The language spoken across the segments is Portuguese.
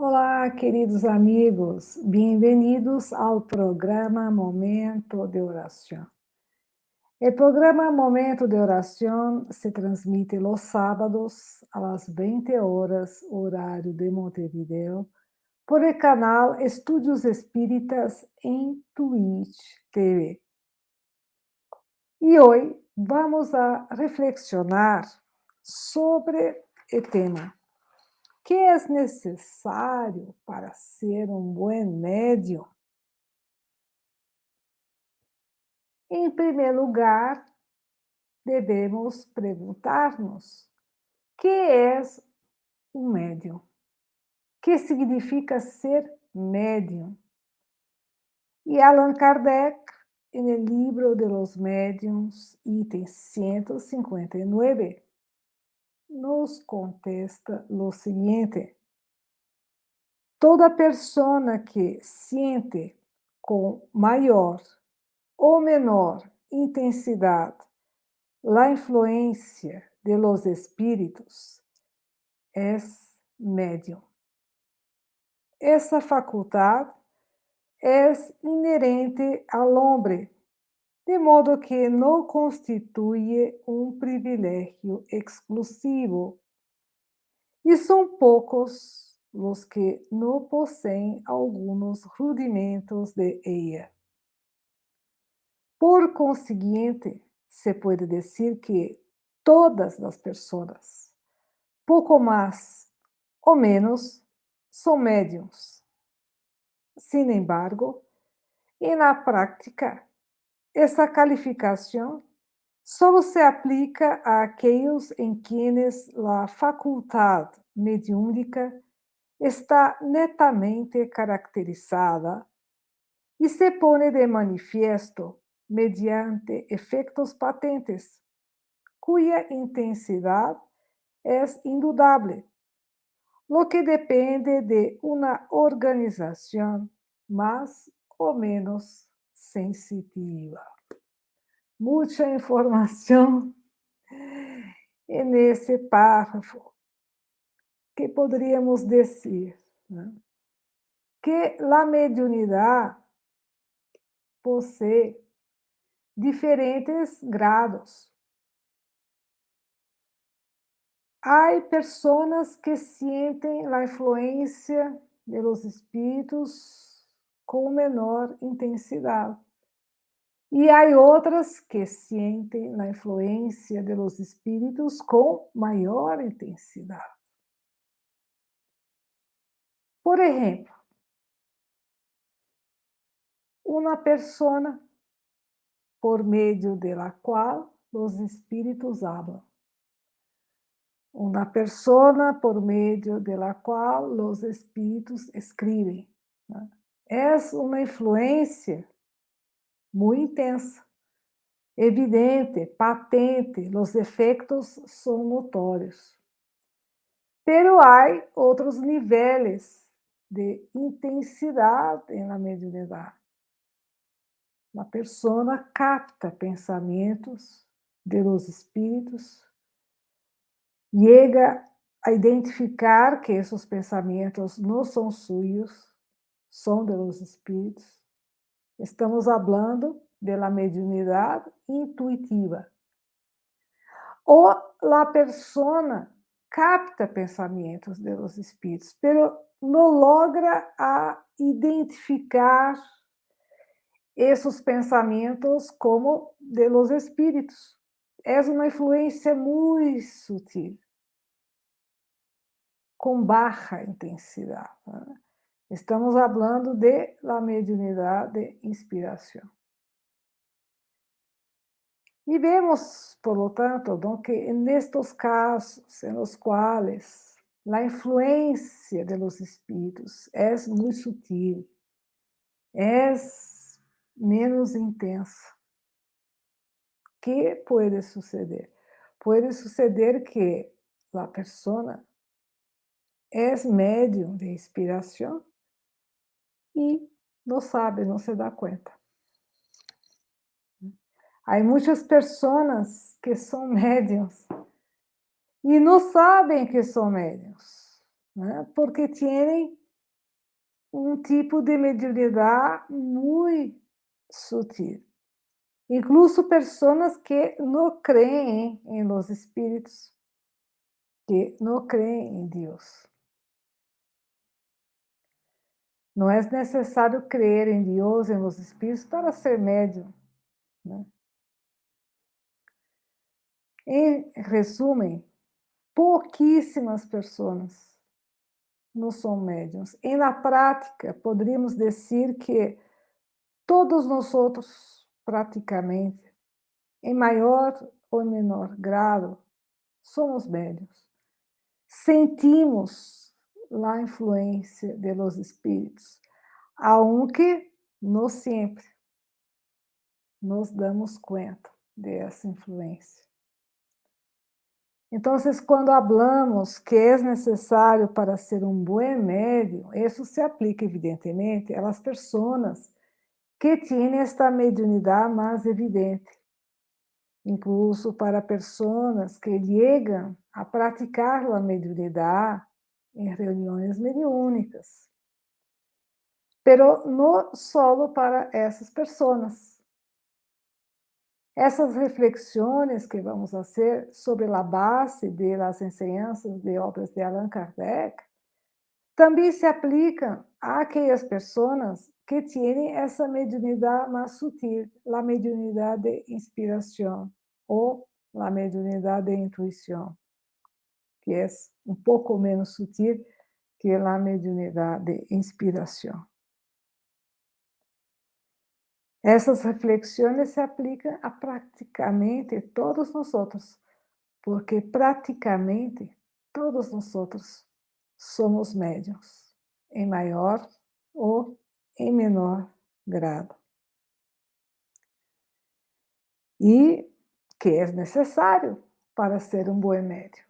Olá, queridos amigos, bem-vindos ao programa Momento de Oración. El programa Momento de Oración se transmite los sábados a las 20 horas, horario de Montevideo, por el canal Estudios Espíritas en Twitch TV. Y hoy vamos a reflexionar sobre el tema. ¿Qué es necesario para ser un buen médium? Em primeiro lugar, devemos perguntar-nos: que é um médium? Que significa ser médium? E Allan Kardec, no livro de los médiuns, item 159, nos contesta o seguinte: toda persona que siente com maior ou menor intensidade la influencia de los espíritus es médium. Essa faculdade es inerente al hombre, de modo que no constituye un privilegio exclusivo, y son pocos los que no poseen algunos rudimentos de ella. Por consiguiente, se puede decir que todas las personas, pouco mais ou menos, são médiums. Sin embargo, na prática, essa calificação só se aplica a aqueles em quienes a faculdade mediúnica está netamente caracterizada e se pone de manifiesto mediante efectos patentes, cuya intensidade é indudável, lo que depende de uma organização mais ou menos sensitiva. Muita informação nesse párrafo, que poderíamos dizer, né? Que a mediunidade possui diferentes grados. Há pessoas que sentem a influência de los espíritos com menor intensidade. E há outras que sentem a influência de los espíritos com maior intensidade. Por exemplo, uma pessoa por meio de la qual os espíritos falam. Uma pessoa por meio de la qual os espíritos escrevem. É uma influência muito intensa, evidente, patente, os efeitos são notórios. Pero há outros níveis de intensidade na mediunidade. A pessoa capta pensamentos de los espíritos, chega a identificar que esses pensamentos não são suyos, são de los espíritos. Estamos falando de la mediunidade intuitiva. Ou a pessoa capta pensamentos de los espíritos, pero não logra a identificar esses pensamentos como de los espíritos. É uma influência muito sutil, com baixa intensidade. Estamos falando de la mediunidade de inspiração. E vemos, por lo tanto, que nestes casos em los quais a influência de los espíritos é muito sutil, é menos intensa, que pode suceder? Pode suceder que a pessoa é médium de inspiração e não sabe, não se dá conta. Há muitas pessoas que são médiums e não sabem que são médiums, né? Porque têm um tipo de mediunidade muito sutil. Incluso pessoas que não creem em los espíritos, que não creem em Deus. Não é necessário crer em Deus, em los espíritos, para ser médium, né? Em resumo, pouquíssimas pessoas não são médiums. E na prática, poderíamos dizer que todos nós outros, praticamente, em maior ou menor grau, somos médiums. Sentimos a influência de los espíritos, aunque não sempre nos damos conta dessa influência. Então, quando hablamos que é necessário para ser um bom médium, isso se aplica, evidentemente, às pessoas que têm esta mediunidade mais evidente, incluso para pessoas que chegam a praticar a mediunidade em reuniões mediúnicas. Pero não solo para essas pessoas. Essas reflexões que vamos fazer sobre a base das enseñanças de obras de Allan Kardec também se aplicam a aquelas pessoas que têm essa mediunidade mais sutil, a mediunidade de inspiração ou a mediunidade de intuição, que é um pouco menos sutil que a mediunidade de inspiração. Essas reflexões se aplicam a praticamente todos nós outros, porque praticamente todos nós outros somos médiuns, em maior ou em menor grado. E que é necessário para ser um bom médium?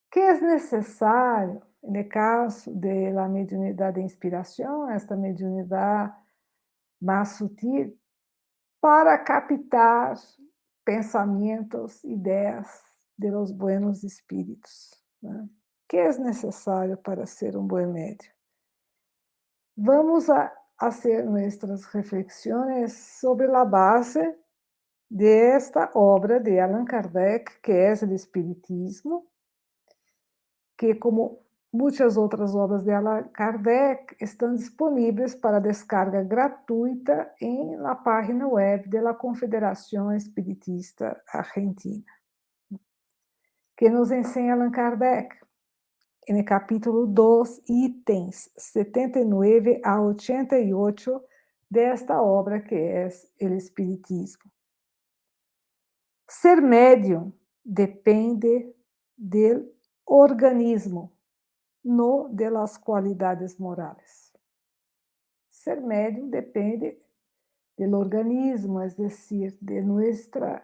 Que é necessário, no caso da mediunidade de inspiração, esta mediunidade mais sutil, para captar pensamentos, ideias de los buenos espíritos, né? Que é necessário para ser um bom médium? Vamos a hacer nuestras reflexiones sobre la base de esta obra de Allan Kardec, que é o Espiritismo, que, como muitas outras obras de Allan Kardec, estão disponíveis para descarga gratuita em la página web da Confederação Espiritista Argentina. Que nos ensina Allan Kardec? No capítulo 2, itens 79 a 88 desta obra que é o Espiritismo. Ser médium depende do organismo, não de las qualidades morais. Ser médium depende do organismo, é decir, de nossas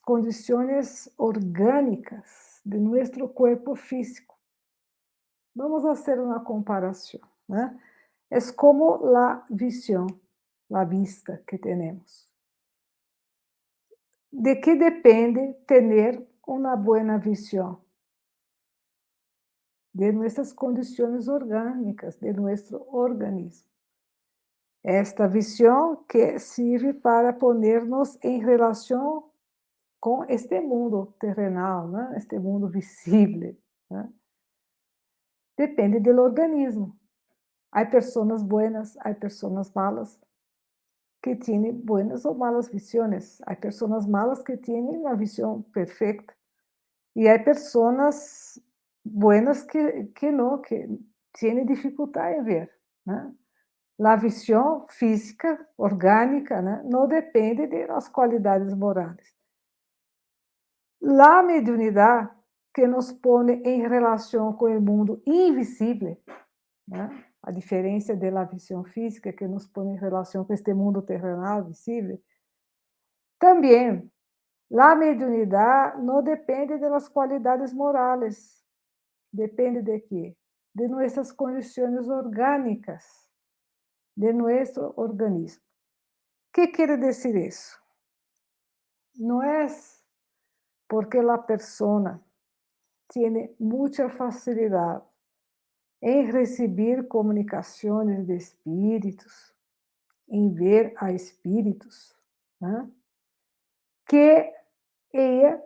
condições orgânicas, de nosso corpo físico. Vamos fazer uma comparação, né? É como a visão, a vista que temos. De que depende ter uma boa visão? De nossas condições orgânicas, de nosso organismo. Esta visão que serve para ponernos em relação com este mundo terrenal, né? Este mundo visível, né? Depende do organismo. Há pessoas buenas, há pessoas malas que têm buenas ou malas visões. Há pessoas malas que têm uma visão perfeita. E há pessoas buenas que não, que têm dificuldade em ver, né? A visão física, orgânica, né, não depende das qualidades morais. A mediunidade que nos põe em relação com o mundo invisível, né? A diferença da visão física que nos põe em relação com este mundo terrenal visível, também a mediunidade não depende das qualidades morais. Depende de quê? De nossas condições orgânicas, de nosso organismo. O que quer dizer isso? Não é porque a pessoa tem muita facilidade em receber comunicações de espíritos, em ver a espíritos, né, que ella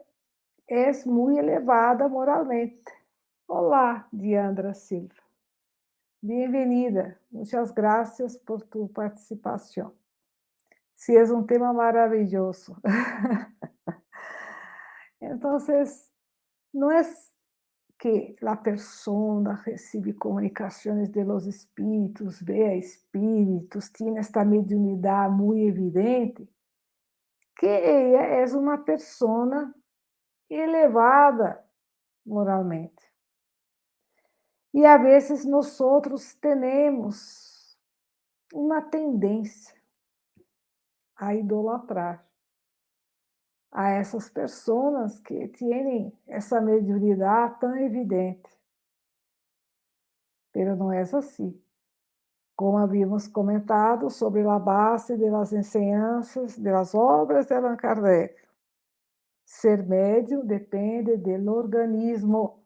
es muy elevada moralmente. Olá, Diandra Silva. Bem-vinda. Muitas graças por tu participação. Sí, es un tema maravilloso. Entonces, no es que la persona recibe comunicaciones de los espíritus, ve a espíritus, tiene esta mediunidad muy evidente, que ella es una persona elevada moralmente. E a vezes nós temos uma tendência a idolatrar a essas pessoas que têm essa mediunidade tão evidente. Pero não é assim. Como havíamos comentado sobre a base das enseñanças, das obras de Allan Kardec. Ser médium depende do organismo.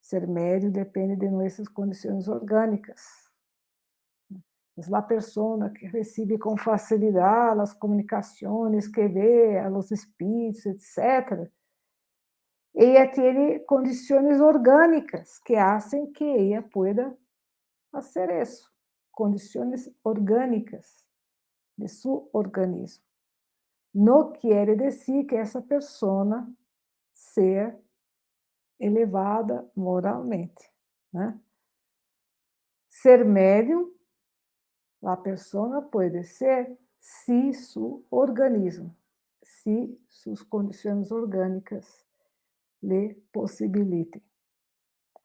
Ser médium depende de nossas condições orgânicas. Es la persona que recibe com facilidade as comunicações, que vê a los espíritos, etc. Ella tem condições orgânicas que hacen que ella pueda hacer isso. Condições orgânicas de seu organismo. Não quer dizer que essa pessoa seja elevada moralmente, né? Ser médium, a pessoa pode ser se seu organismo, se suas condições orgânicas lhe possibilitem.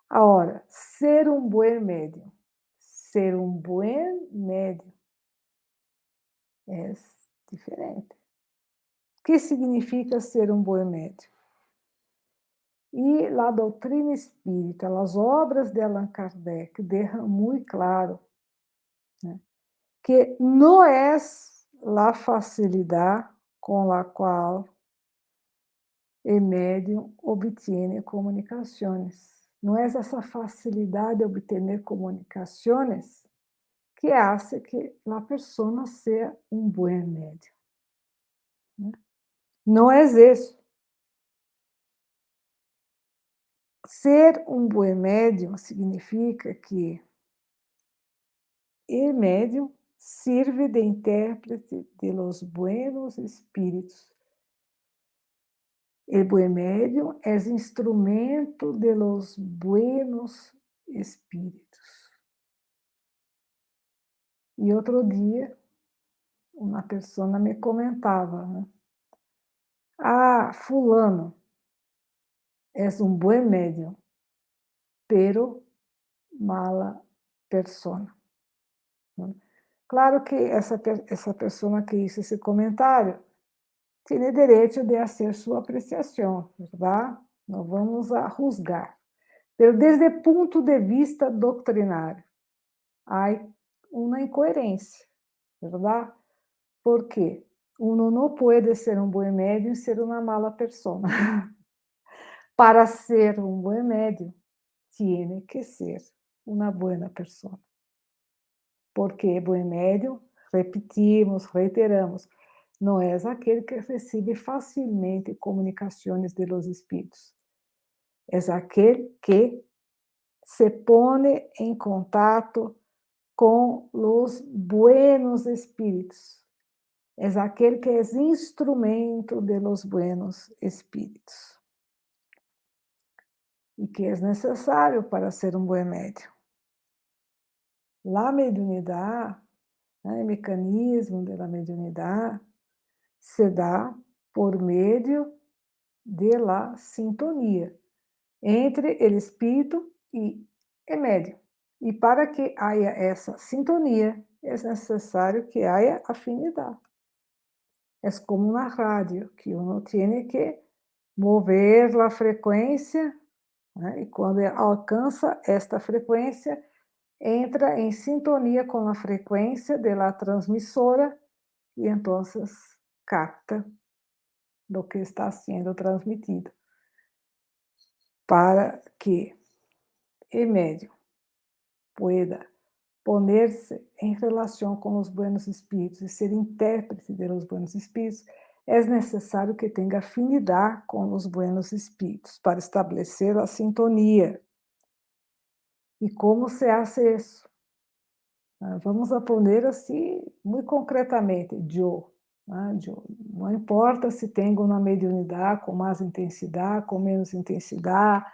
Agora, ser um bom médium. Ser um bom médium é diferente. O que significa ser um bom médium? E a doutrina espírita, as obras de Allan Kardec deixam muito claro, né, que não é a facilidade com a qual o médium obtém comunicações. Não é essa facilidade de obter comunicações que hace que a pessoa seja um bom médium, né? Não é isso. Ser um bom médium significa que o médium sirve de intérprete de los buenos espíritos. El buen médium es instrumento de los buenos espíritos. E outro dia, uma pessoa me comentava, né? Ah, fulano é um bom médium, pero mala persona. Claro que essa pessoa que hizo esse comentário tem direito de fazer sua apreciação, verdade? Não vamos a juzgar. Mas desde o ponto de vista doutrinário, há uma incoerência, verdade? Por quê? Uno não pode ser um bom médium e ser uma mala pessoa. Para ser um bom médium, tiene que ser uma boa pessoa. Porque bom médium, repetimos, reiteramos, não é aquele que recebe facilmente comunicações de los espíritos. É aquele que se pone em contato com os buenos espíritos. É aquele que é instrumento de los buenos espíritos. E que é necessário para ser um bom médium. A mediunidade, o mecanismo da mediunidade, se dá por meio de la sintonia entre o espírito e o médium. E para que haja essa sintonia, é necessário que haja afinidade. É como uma rádio, que uno tem que mover a frequência, né? E quando alcança esta frequência, entra em sintonia com a frequência da transmissora e então capta do que está sendo transmitido, para que o médium pueda ponerse en relación con los buenos espíritus y ser intérprete de los buenos espíritus, es necesario que tenga afinidad con los buenos espíritus para establecer la sintonía. ¿Y cómo se hace eso? Vamos a poner assim, muito concretamente, eu. Não importa se tenho uma mediunidade com mais intensidade, com menos intensidade,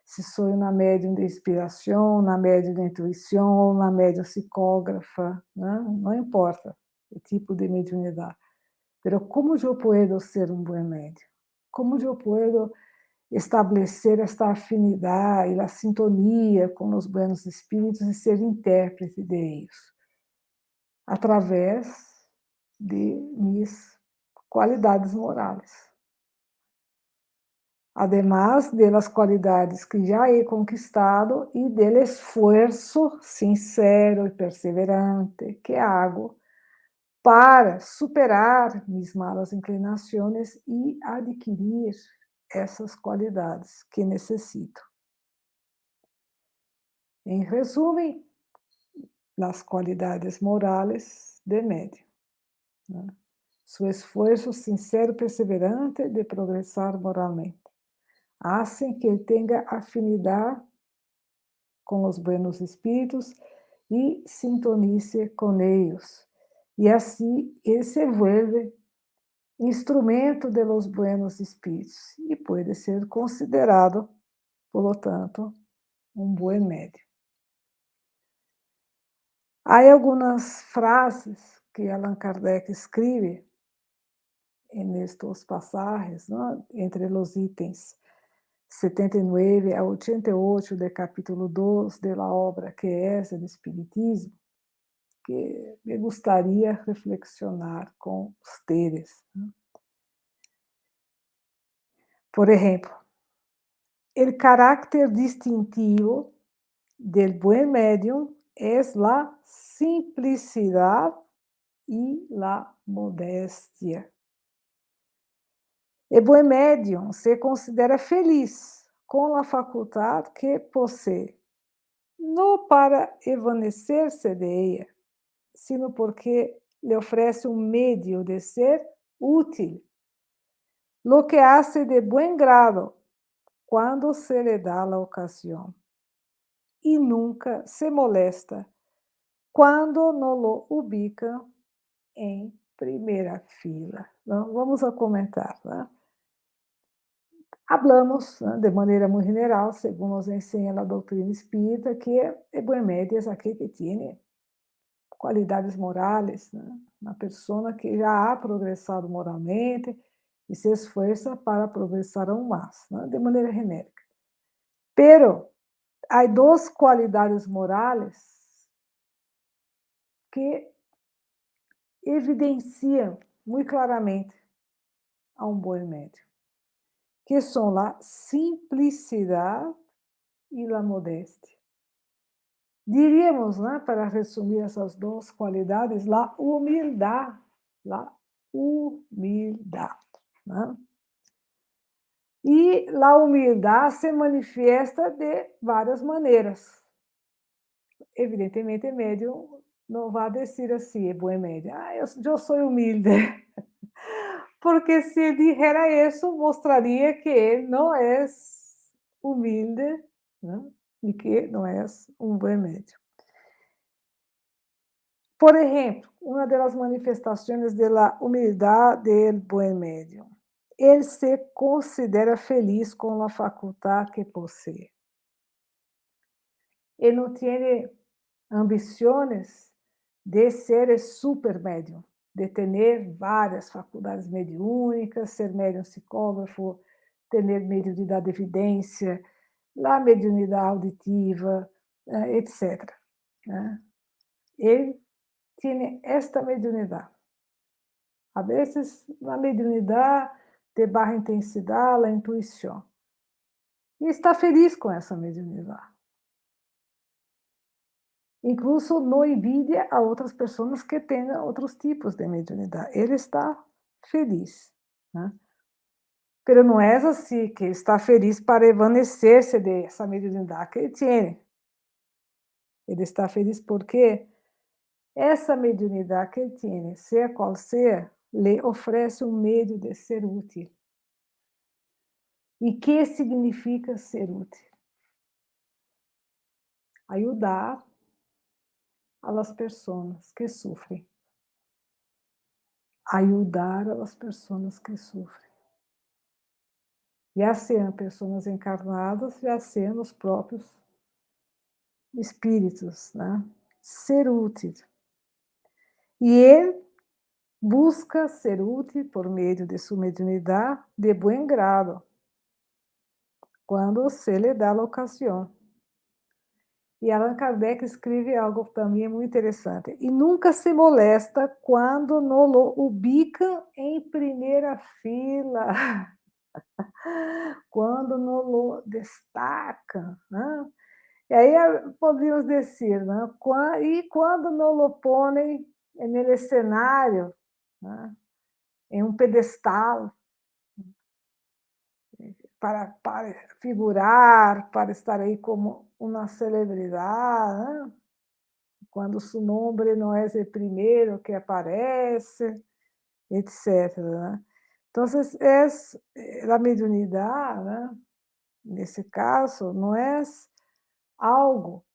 se sou na médium de inspiração, na médium de intuição, na médium psicógrafa, né? Não importa o tipo de mediunidade. Pero como eu posso ser um bom médium? Como eu posso estabelecer esta afinidade e a sintonia com os buenos espíritos e ser intérprete de ellos? Através de mis qualidades morais. Además de las qualidades que já he conquistado e del esforço sincero e perseverante que hago para superar mis malas inclinações e adquirir essas qualidades que necessito. Em resumo, as qualidades morais de médium, né? Su esforço sincero e perseverante de progressar moralmente hacen que ele tenha afinidade com os buenos espíritos e sintonice com eles. E assim ele se vuelve instrumento de los buenos espíritos e pode ser considerado, por lo tanto, um bom médium. Há algumas frases que Allan Kardec escreve en estos pasajes, ¿no? Entre os itens 79 a 88 do capítulo 2 da obra que é o Espiritismo, que me gostaria reflexionar com vocês, ¿no? Por exemplo, o caráter distintivo del buen médium es la simplicidad y la modestia. O bom médium se considera feliz com a faculdade que possui, não para evanescer-se de ella, sino porque lhe oferece um meio de ser útil, lo que hace de buen grado quando se le dá a ocasião, e nunca se molesta quando não lo ubica em primeira fila. Então, vamos a comentar, né? Hablamos, né, de maneira muito general, segundo nos ensina a doutrina espírita, que o bom médium é aquele que tem qualidades morais, né? Uma pessoa que já ha progressado moralmente e se esforça para progressar aún mais, né? De maneira genérica. Pero há duas qualidades morais que evidenciam muito claramente a um bom médium, que são a simplicidade e a modéstia. Diríamos, né, para resumir essas duas qualidades, a humildade, né? E a humildade se manifesta de várias maneiras. Evidentemente, o médium não vai dizer assim, é bom médium, eu sou humilde. Porque se dijera isso, mostraria que ele não é humilde, né? E que não é um bom médium. Por exemplo, uma das manifestações da humildade do bom médium, ele se considera feliz com a faculdade que possui. Ele não tem ambições de ser super médium, de ter várias faculdades mediúnicas, ser médium psicógrafo, ter mediunidade de evidência, a mediunidade auditiva, etc. Ele tem esta mediunidade. A vezes, a mediunidade de baixa intensidade, a intuição. E está feliz com essa mediunidade. Incluso não envidia a outras pessoas que tenham outros tipos de mediunidade. Ele está feliz, né? Pero não é assim que está feliz para evanescer-se dessa mediunidade que ele tem. Ele está feliz porque essa mediunidade que ele tem, seja qual seja, lhe oferece um meio de ser útil. E que significa ser útil? Ajudar a las pessoas que sofrem. Ajudar a las pessoas que sofrem. Já sejam pessoas encarnadas, já sejam os próprios espíritos, né? Ser útil. E ele busca ser útil por meio de sua mediunidade de bom grado, quando se lhe dá a ocasião. E Allan Kardec escreve algo também muito interessante. E nunca se molesta quando não lo ubicam em primeira fila, quando não lo destacam, né? E aí podemos dizer, né? E quando não lo põem no cenário, né? Em um pedestal, para figurar, para estar aí como uma celebridade, né? Quando seu nome não é o primeiro que aparece, etc., né? Então, a mediunidade, né? Nesse caso, não é algo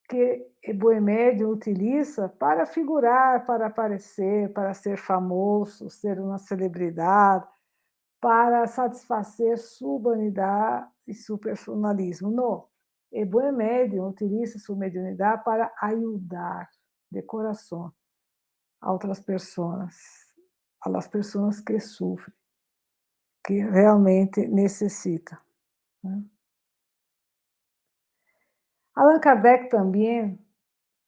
que o bom médium utiliza para figurar, para aparecer, para ser famoso, ser uma celebridade, para satisfazer sua vanidade e seu personalismo. Não. O bom médium utiliza sua mediunidade para ajudar de coração a outras pessoas, a las pessoas que sofrem, que realmente necessitam, né? Allan Kardec também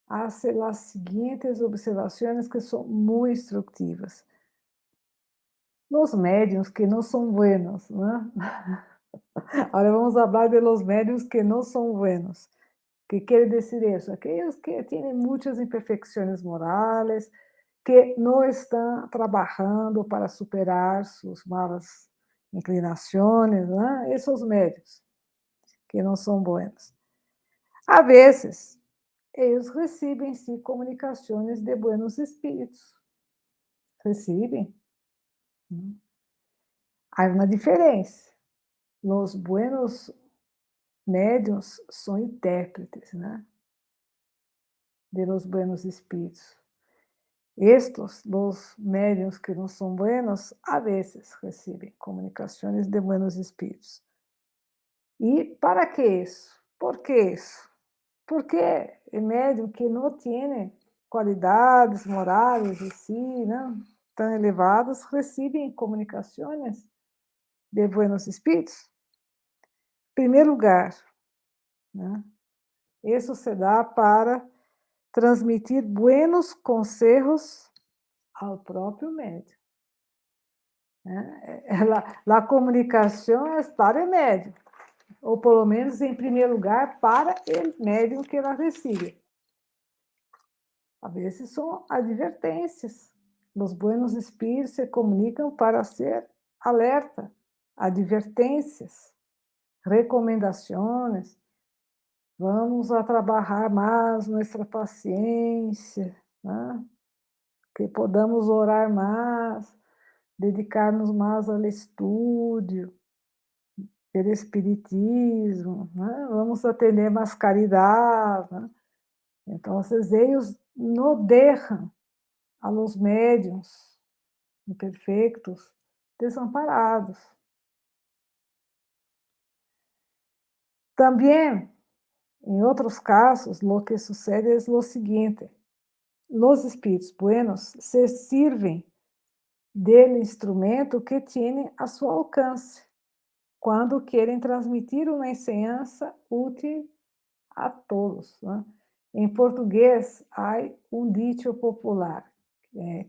hace las siguientes observações que são muito instructivas. Los médiuns que não são buenos, né? Agora vamos falar de los médiuns que não são buenos. Que quer dizer isso? Aqueles que têm muitas imperfeições morais, que não estão trabalhando para superar suas malas inclinações, né? Esses médios que não são buenos. A vezes, eles recebem sim comunicações de buenos espíritos. Recebem. Há uma diferença. Os buenos médiuns são intérpretes, né? De los buenos espíritos. Estos, los médiuns que não são buenos, a vezes recebem comunicações de buenos espíritos. E para que isso? Por que isso? Porque o médium que não tem qualidades morais em si, né, tão elevadas, recebem comunicações de buenos espíritos. Em primeiro lugar, né, isso se dá para transmitir buenos conselhos ao próprio médium. A comunicação é para o médium, ou pelo menos, em primeiro lugar, para o médium que ela recebe. A vezes são advertências. Os buenos espíritos se comunicam para ser alerta, advertências, recomendações. Vamos a trabalhar mais nossa paciência, né? Que podamos orar mais, dedicar-nos mais ao estudo, do espiritismo, né? Vamos atender mais caridade, né? Então, eles não deixam a los médiuns imperfeitos desamparados. Também, em outros casos, lo que sucede é o seguinte: los espíritos buenos se sirven del instrumento que têm a seu alcance, quando querem transmitir uma enseñança útil a todos, né? Em português, há um dicho popular: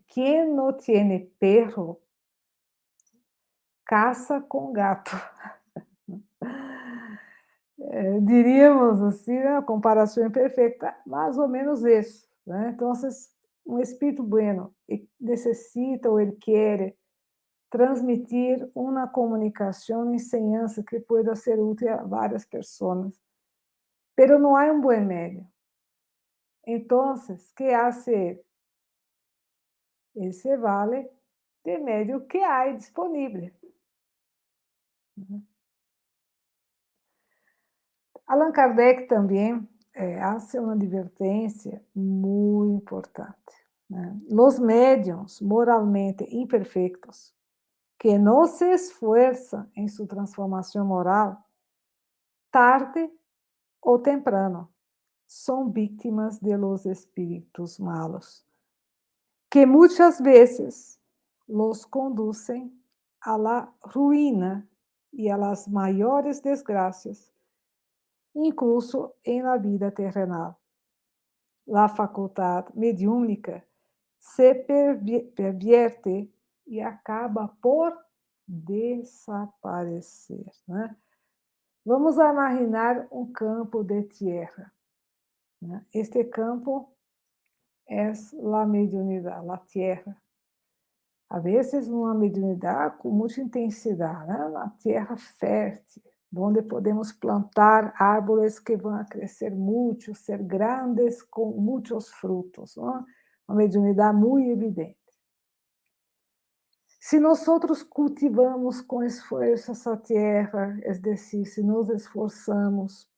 quem não tiene perro, caça com gato. Diríamos assim, a comparação imperfeita, mais ou menos isso, né? Então, um espírito bueno necessita ou ele quer transmitir uma comunicação, enseñança que pueda ser útil a várias pessoas. Pero não há um bom médio. Entonces, ¿qué hace él? Él se vale del medio que hay disponible. Ujú. Allan Kardec também hace uma advertência muito importante, né? Los médiums moralmente imperfectos que no se esfuerzan en su transformación moral, tarde o temprano, son víctimas de los espíritus malos, que muchas veces los conducen a la ruina y a las mayores desgracias, incluso en la vida terrenal. La facultad mediúnica se pervierte e acaba por desaparecer, né? Vamos imaginar um campo de tierra, né? Este campo é a mediunidade, a tierra. A vezes uma mediunidade com muita intensidade, né? Uma terra fértil, onde podemos plantar árvores que vão crescer muito, ser grandes com muitos frutos, né? Uma mediunidade muito evidente. Se nós cultivamos com esforço essa terra, é decir, se nos esforçamos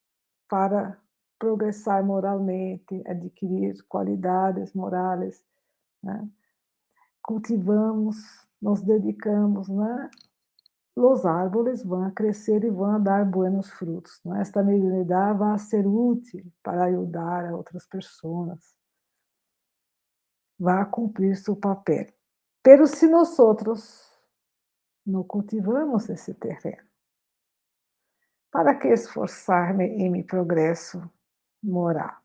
para progressar moralmente, adquirir qualidades morais, né? Cultivamos, nos dedicamos, né? Os árvores vão crescer e vão dar buenos frutos, né? Esta mediunidade vai ser útil para ajudar a outras pessoas, vai cumprir seu papel. Pero se nós não cultivamos esse terreno, para que esforçar-me em meu progresso moral?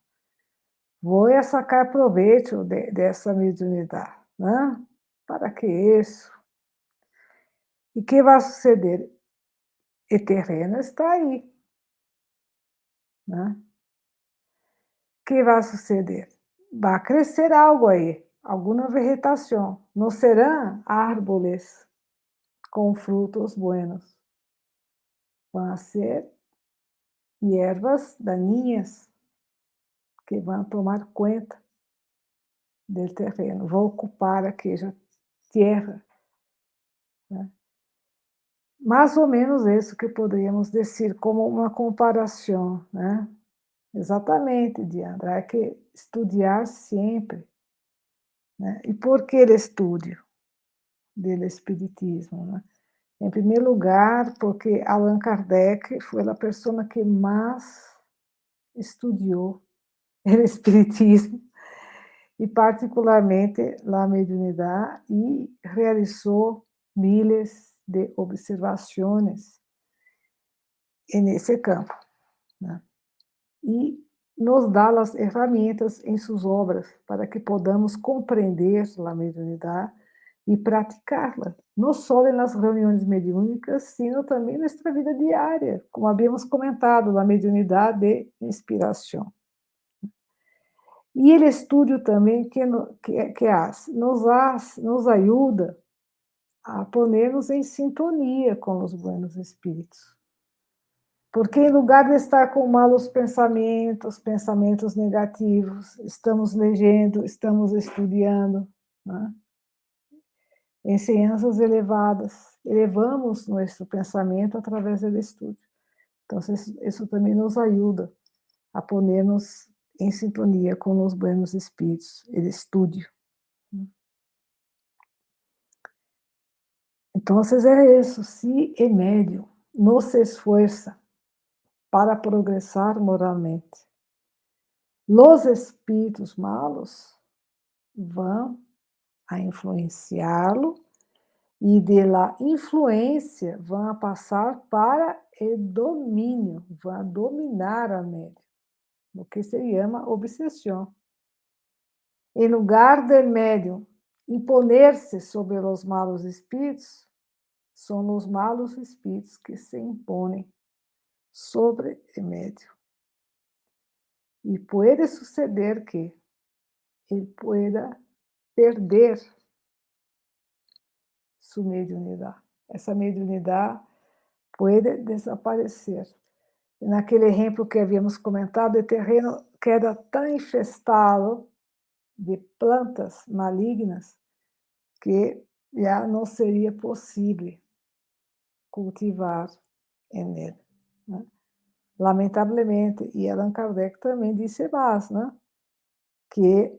Vou sacar proveito dessa mediunidade, né? Para que isso? E o que vai suceder? O terreno está aí, né? O que vai suceder? Vai crescer algo aí, alguma vegetação. Não serão árvores com frutos buenos. Vão ser ervas daninhas que vão tomar conta do terreno, vão ocupar aquela terra, né? Mais ou menos isso que poderíamos dizer como uma comparação, né? Exatamente, Diandra, é que estudar sempre, né? E por que o estudo do espiritismo, né? Em primeiro lugar, porque Allan Kardec foi a pessoa que mais estudou o espiritismo e particularmente a mediunidade e realizou miles de observações nesse campo, né? E nos dá as ferramentas em suas obras para que podamos compreender a mediunidade e praticá-la, não só nas reuniões mediúnicas, sino também em nossa vida diária, como havíamos comentado, a mediunidade de inspiração. E ele estudo também nos ajuda a ponermos em sintonia com os buenos espíritos. Porque em lugar de estar com malos pensamentos negativos, estamos lendo, estamos estudando, né? Ensinanças elevadas, elevamos nosso pensamento através do estudo. Então, isso também nos ajuda a ponermos em sintonia com os buenos espíritos, o estudo. Então, é isso, se o médium não se esforça para progressar moralmente, os espíritos malos vão a influenciá-lo e de la influência vão passar para o domínio, vão dominar a mente, o que se chama obsessão. Em lugar do médium imponer-se sobre os malos espíritos, são os malos espíritos que se impõem sobre o médium. E pode suceder que ele pueda perder sua mediunidade. Essa mediunidade pode desaparecer. Naquele exemplo que havíamos comentado, o terreno queda tan infestado de plantas malignas que já não seria possível cultivar em ele, né. Lamentavelmente, e Allan Kardec também disse mais, né, que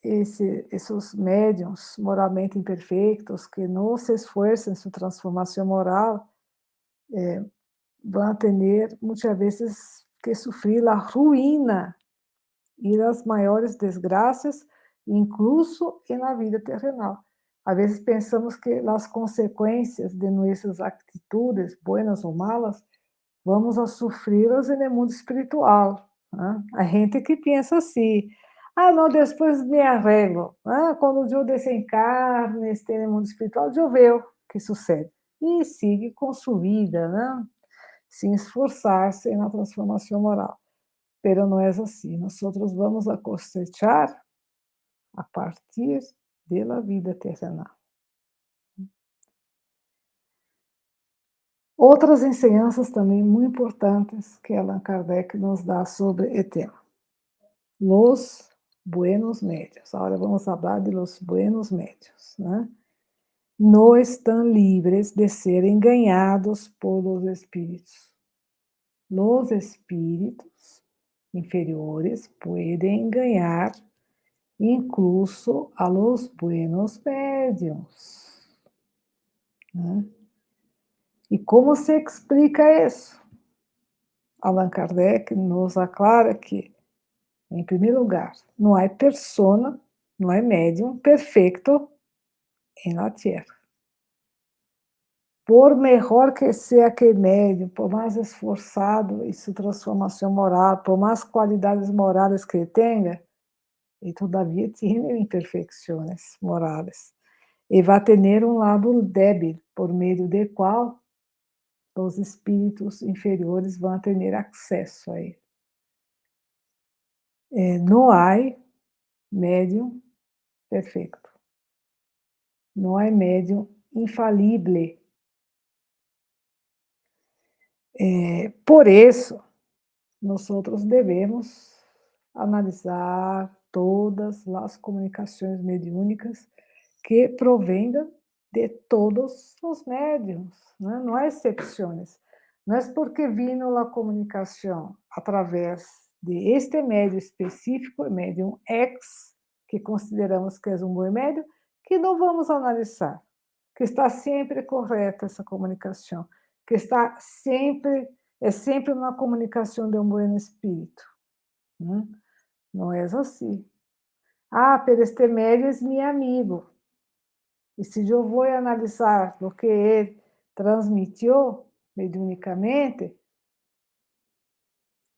esses médiuns moralmente imperfeitos, que não se esforçam em sua transformação moral, vão ter muitas vezes que sofrer a ruína e as maiores desgraças, incluso na vida terrenal. Às vezes pensamos que as consequências de nossas atitudes, buenas ou malas, vamos a sofrê-las no mundo espiritual, né. A gente que pensa assim: "Ah, não, depois me arrego, né, quando eu desencarne, esteja no mundo espiritual, eu ver o que sucede". E sigue com sua vida, né, sem esforçar-se na transformação moral. Pero não é assim, nós vamos a cosechar a partir da vida terrenal. Outras ensinanças também muito importantes que Allan Kardec nos dá sobre o tema. Los buenos médios. Agora vamos falar de los buenos médios, né? Não estão livres de serem ganhados por los espíritos. Los espíritos inferiores podem ganhar incluso a los buenos médiuns, né? E como se explica isso? Allan Kardec nos aclara que, em primeiro lugar, não há persona, não há médium perfeito em la tierra. Por melhor que seja aquele médium, por mais esforçado em sua transformação moral, por mais qualidades morais que ele tenha, ele todavia tem imperfeições morais. E vai ter um lado débil, por meio do qual os espíritos inferiores vão ter acesso a ele. Não há médium perfeito. Não há médium infalível. Por isso, nós devemos analisar todas as comunicações mediúnicas que provenham de todos os médiums, né? Não há exceções. Não é porque vino a comunicação através de este médium específico, médium X, que consideramos que é um bom médium, que não vamos analisar, que está sempre correta essa comunicação, que está sempre é sempre uma comunicação de um bom espírito, né? Não é assim. Ah, pero este médium é meu amigo. E se eu vou analisar o que ele transmitiu mediunicamente,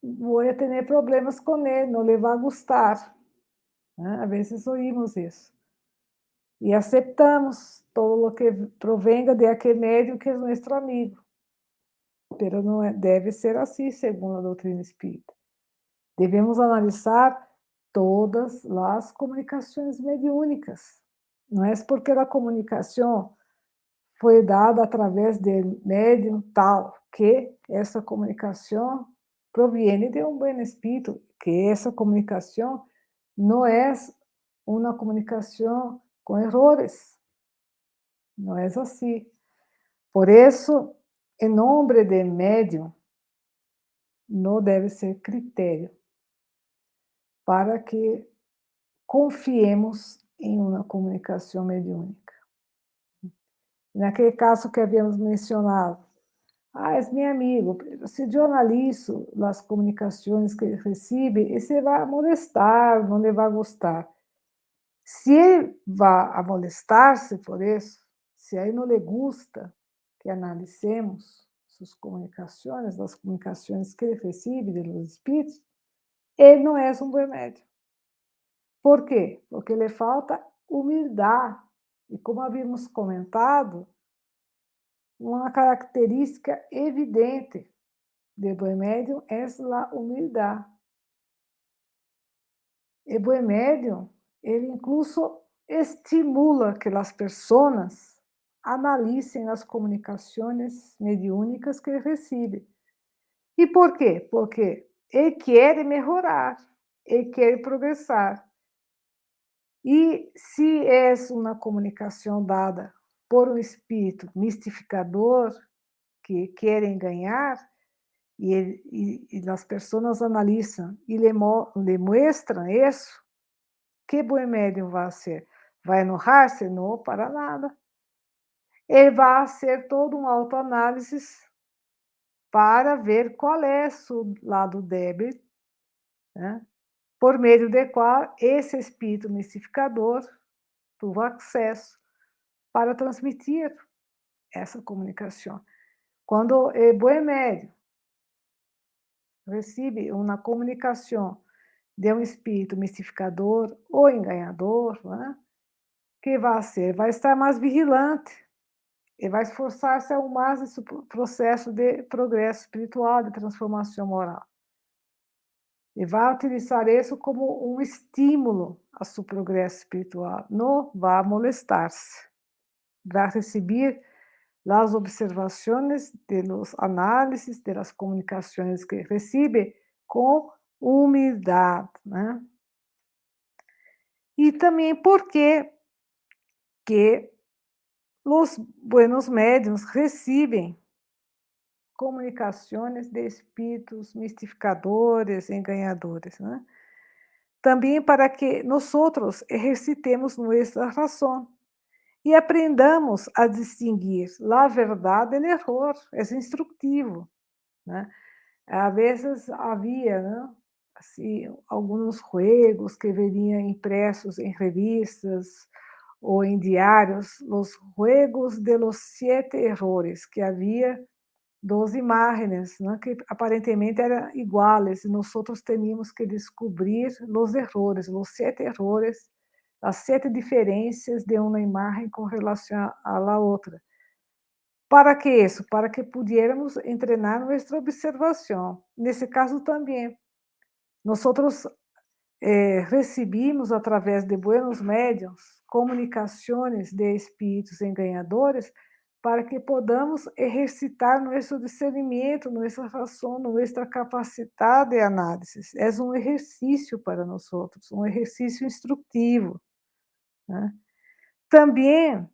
vou ter problemas com ele, não lhe vai gostar, né? Às vezes ouvimos isso. E aceitamos todo o que provenga de aquele médium que é nosso amigo. Pero não deve ser assim, segundo a doutrina espírita. Devemos analisar todas as comunicações mediúnicas. Não é porque a comunicação foi dada através de médium tal que essa comunicação proviene de um bom espírito, que essa comunicação não é uma comunicação com errores. Não é assim. Por isso, em nome de médium, não deve ser critério para que confiemos em uma comunicação mediúnica. Naquele caso que havíamos mencionado, é meu amigo, se eu analiso as comunicações que ele recebe, ele vai molestar, não lhe vai gostar. Se ele vai a molestar-se por isso, se aí não lhe gusta que analisemos suas comunicações, as comunicações que ele recebe dos espíritos, ele não é um bom médium. Por quê? Porque lhe falta humildade. E como havíamos comentado, uma característica evidente de bom médium é a humildade. E bom médium, ele incluso estimula que as pessoas analisem as comunicações mediúnicas que recebem. E por quê? Porque ele quer melhorar. e quer progresar. E se é uma comunicação dada por um espírito mistificador que querem ganhar, e as pessoas analisam e lhe mostram isso, que bom médium vai ser? Vai enojar-se? Não, para nada. Ele vai fazer todo um autoanálise para ver qual é seu lado débil, né? Por meio do qual esse espírito mistificador tuvo acesso para transmitir essa comunicação. Quando o bom médium recebe uma comunicação de um espírito mistificador ou enganador, né? Que vai ser? Vai estar mais vigilante e vai esforçar-se ao mais nesse processo de progresso espiritual, de transformação moral. E vai utilizar isso como um estímulo a seu progresso espiritual. Não vai molestar-se. Vai receber as observações de los análises de las comunicações que recebe com humildade, né? E também porque que os buenos médiuns recebem comunicações de espíritos mistificadores, enganadores, né? Também para que nós outros exercitemos nossa razão e aprendamos a distinguir a verdade do erro. É instrutivo, né? Às vezes havia, né, assim, alguns juegos que veniam impressos em revistas ou em diários, os juegos de los 7 errores, que havia 12 imagens, né, que aparentemente eram iguais, e nós outros teníamos que descobrir os errores, os 7 errores, as 7 diferenças de uma imagem com relação à la outra. Para que isso? Para que pudiéramos treinar nossa observação. Nesse caso também, nós recebimos, através de buenos médiuns, comunicações de espíritos enganadores para que podamos exercitar nosso discernimento, nossa razão, nossa capacidade de análise. É um exercício para nós outros, um exercício instrutivo, né? Também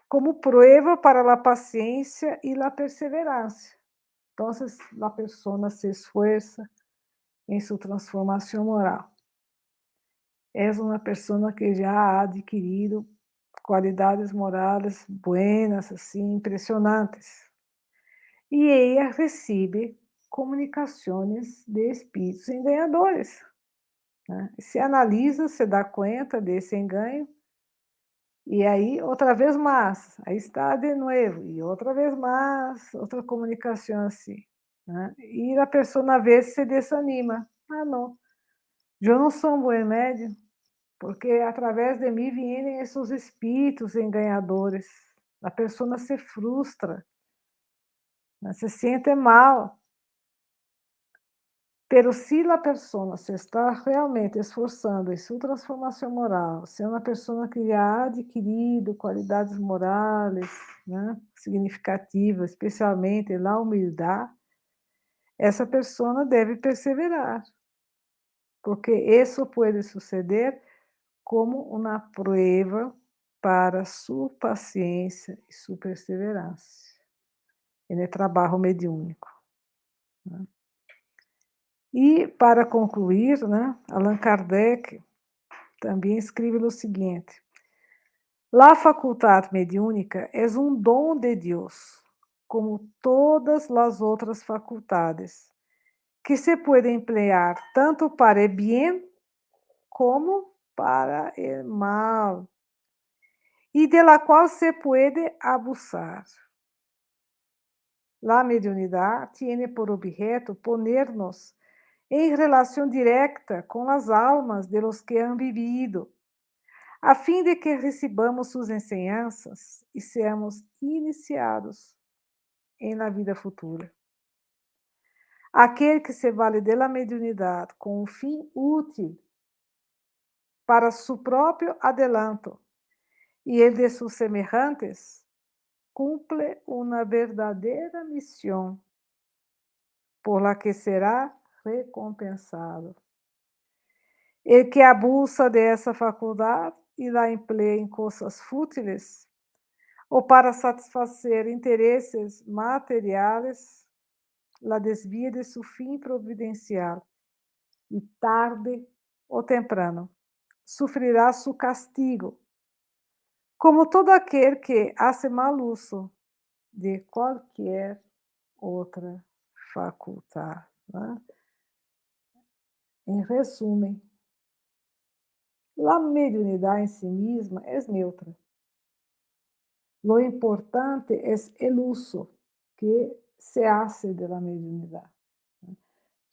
como prueba para a paciência e a perseverança. Então, a pessoa se esforça em sua transformação moral. É uma pessoa que já ha adquirido qualidades morais buenas, assim, impressionantes. E ela recebe comunicações de espíritos enganadores, né? Se analisa, se dá conta desse engano, e aí outra vez mais, aí está de novo, e outra vez mais, outra comunicação assim, né? E a pessoa, na vez, se desanima. Ah, não, eu não sou um bom médium, porque através de mim vêm esses espíritos enganadores. A pessoa se frustra, né? Se sente mal. Pero se a pessoa se está realmente esforçando em sua transformação moral, se é uma pessoa que já ha adquirido qualidades morais, né, significativas, especialmente a humildade, essa pessoa deve perseverar, porque isso pode suceder como uma prova para sua paciência e sua perseverança no trabalho mediúnico, né? E, para concluir, né, Allan Kardec também escreve o seguinte: La facultad mediúnica es un dom de Dios, como todas las otras facultades, que se puede emplear tanto para el bien como para el mal, y de la cual se puede abusar. La mediunidad tiene por objeto ponernos en relación directa con las almas de los que han vivido, a fim de que recebamos suas enseñanças e sejamos iniciados em la vida futura. Aquele que se vale de la mediunidade com um fim útil para su próprio adelanto e el de sus semejantes, cumple uma verdadeira missão, por la que será recompensado. El que abusa de esa facultad y la emplea en cosas fútiles o para satisfacer intereses materiales, la desvía de su fin providencial y tarde o temprano sufrirá su castigo, como todo aquel que hace mal uso de cualquier otra facultad, ¿no? En resumen, la mediunidad en sí misma es neutra. Lo importante es el uso que se hace de la mediunidad.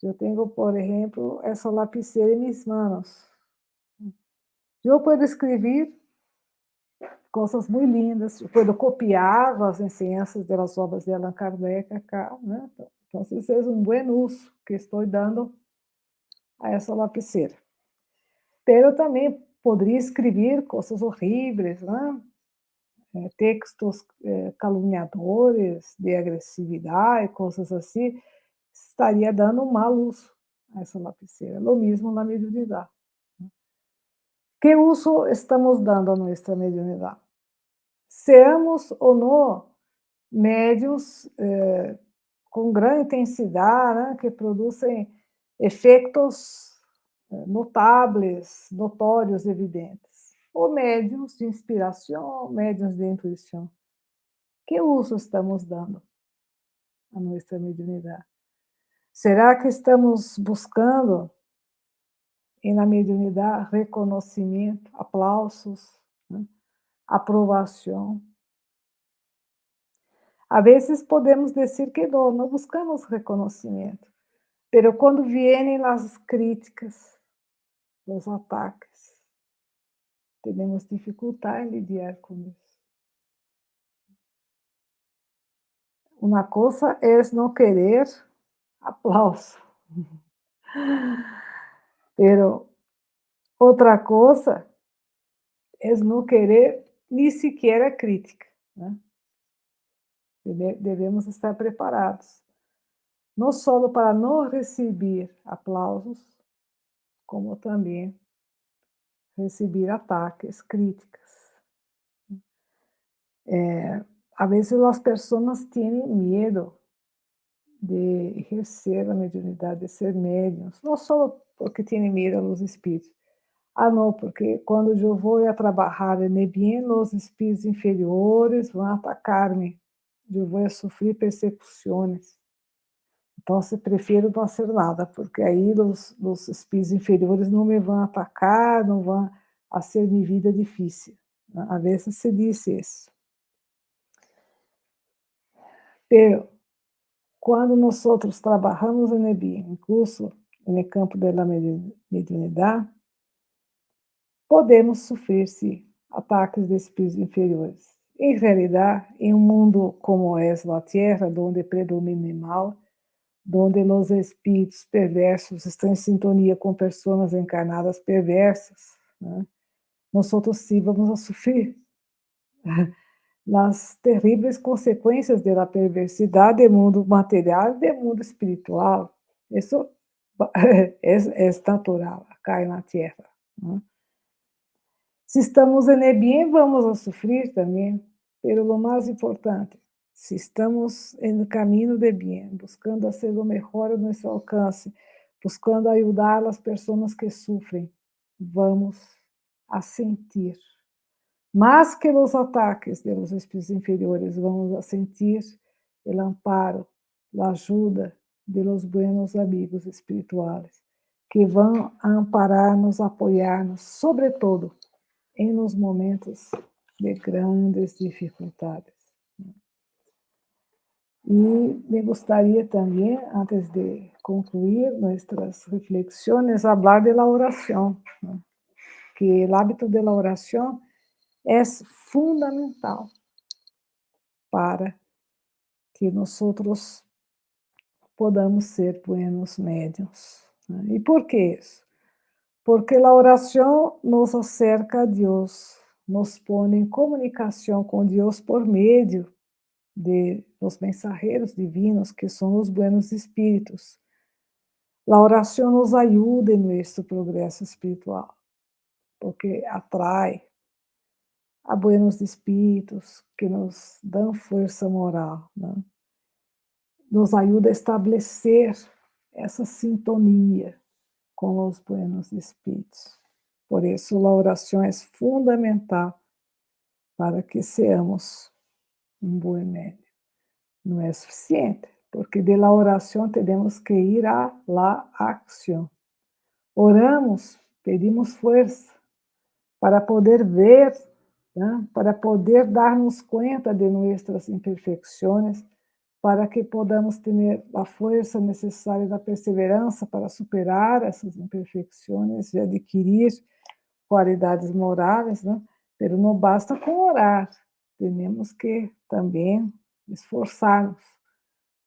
Yo tengo, por ejemplo, esa lapicera en mis manos. Yo puedo escribir cosas muy lindas, yo puedo copiar las enseñanzas de las obras de Allan Kardec acá, ¿no? Entonces es un buen uso que estoy dando a esa lapicera. Pero también podría escribir cosas horribles, ¿no? Textos caluniadores, de agressividade, coisas assim, estaria dando um mau uso a essa lapicera. Lo mismo na mediunidade. Que uso estamos dando a nossa mediunidade? Seamos ou não médios com grande intensidade, né, que produzem efeitos notáveis, notórios, evidentes. Ou médios de inspiração, médios de intuição. Que uso estamos dando a nossa mediunidade? Será que estamos buscando, na mediunidade, reconhecimento, aplausos, né? Aprovação? A vezes podemos dizer que não buscamos reconhecimento, mas quando vêm as críticas, os ataques, temos dificuldade em lidar com isso. Uma coisa é não querer aplauso, pero outra coisa é não querer nem sequer a crítica, né? Devemos estar preparados, não só para não receber aplausos, como também receber ataques, críticas. A vezes as pessoas têm medo de exercer a mediunidade, de ser médiums, não só porque têm medo dos espíritos. Ah, não, porque quando eu vou a trabalhar em bien, os espíritos inferiores vão atacar-me, eu vou sofrer persecuções. Então, eu prefiro não fazer nada, porque aí os espíritos inferiores não me vão atacar, não vão fazer minha vida difícil. Às vezes se diz isso. Pero, quando nós trabalhamos em bien, incluso no campo da mediunidade, podemos sofrer, sim, ataques de espíritos inferiores. Em realidade, em um mundo como é a Terra, onde predomina o mal, onde os espíritos perversos estão em sintonia com pessoas encarnadas perversas, né? Nós sim vamos a sofrer as terríveis consequências da perversidade do mundo material e do mundo espiritual. Isso é natural, cai na Terra, né? Se estamos em bien, vamos a sofrer também, pero lo mais importante, se estamos no caminho de bien, buscando fazer o melhor a nosso alcance, buscando ajudar as pessoas que sofrem, vamos a sentir. Mais que os ataques de los espíritos inferiores, vamos a sentir o amparo, a ajuda de los buenos amigos espirituales, que vão amparar-nos, apoiar-nos, sobretudo em nos momentos de grandes dificuldades. E me gostaria também, antes de concluir nossas reflexões, falar de la oração, né? Que o hábito de la oração é fundamental para que nós podamos ser buenos médiuns, né? E por que isso? Porque a oração nos acerca a Deus, nos põe em comunicação com Deus por meio de los mensageiros divinos, que são os buenos espíritos. La oración nos ayuda en nuestro progreso espiritual, porque atrai a buenos espíritos que nos dão força moral, né? Nos ajuda a estabelecer essa sintonia com os buenos espíritos. Por isso, a oração é fundamental para que seamos um bom médio. Não é suficiente, porque de la oração temos que ir a la acción. Oramos, pedimos força para poder ver, né? Para poder darnos conta de nossas imperfeições, para que podamos ter a força necessária da perseverança para superar essas imperfeições e adquirir qualidades morais, né? Pero não basta com orar, temos que também esforçar-nos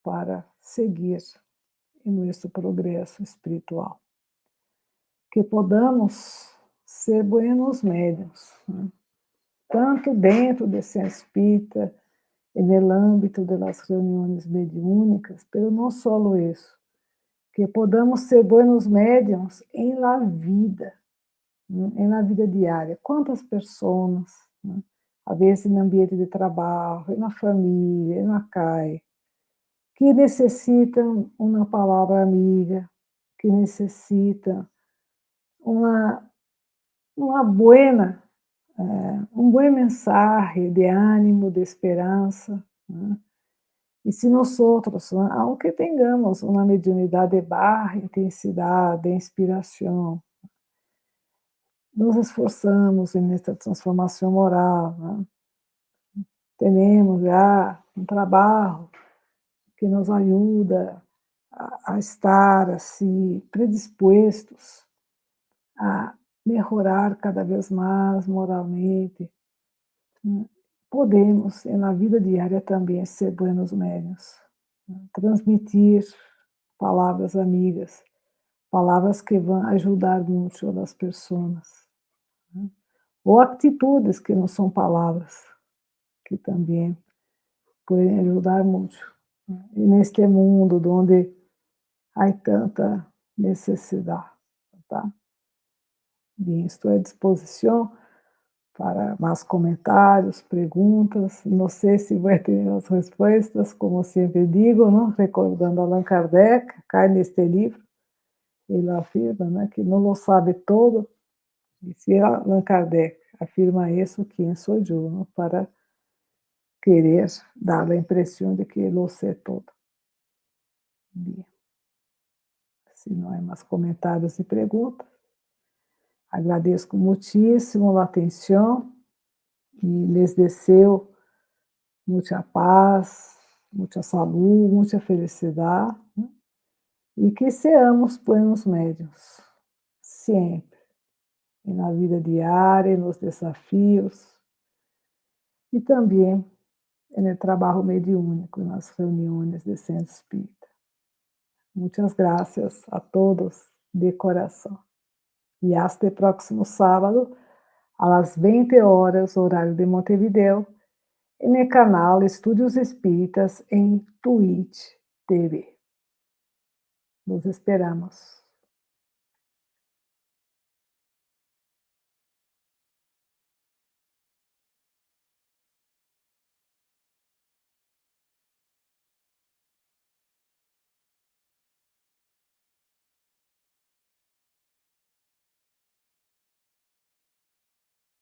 para seguir em nosso progresso espiritual. Que podamos ser buenos médios, né? Tanto dentro do centro espírita, no âmbito das reuniões mediúnicas, pero não só isso, que podamos ser buenos médiums em la vida, em la vida diária. Quantas pessoas, né? Às vezes no ambiente de trabalho, na família, na casa, que necessitam uma palavra amiga, que necessitam uma buena, um bom mensagem de ânimo, de esperança, né? E se nós outros, né, aunque tenhamos uma mediunidade de baixa intensidade, de inspiração, nos esforçamos nessa transformação moral, né? Temos já um trabalho que nos ajuda a estar assim predispostos a melhorar cada vez mais moralmente. Podemos, na vida diária também, ser buenos médios, né? Transmitir palavras amigas, palavras que vão ajudar muito as pessoas, né? Ou atitudes que não são palavras, que também podem ajudar muito, né? E neste mundo onde há tanta necessidade, tá? Bem, estou à disposição para mais comentários, perguntas. Não sei se vai ter as respostas, como sempre digo, não? Recordando Allan Kardec, cai neste livro, ele afirma, né, que não lo sabe todo, e se Allan Kardec afirma isso, quem sou eu, não? Para querer dar a impressão de que lo sei todo. Bem, se não há mais comentários e perguntas, agradeço muitíssimo a atenção e lhes desejo muita paz, muita saúde, muita felicidade, né? E que seamos buenos médios, sempre, e na vida diária, nos desafios, e também no trabalho mediúnico, nas reuniões de centro espírita. Muitas graças a todos de coração. E até próximo sábado, às 20 horas, horário de Montevideo, no canal Estúdios Espíritas em Twitch TV. Nos esperamos.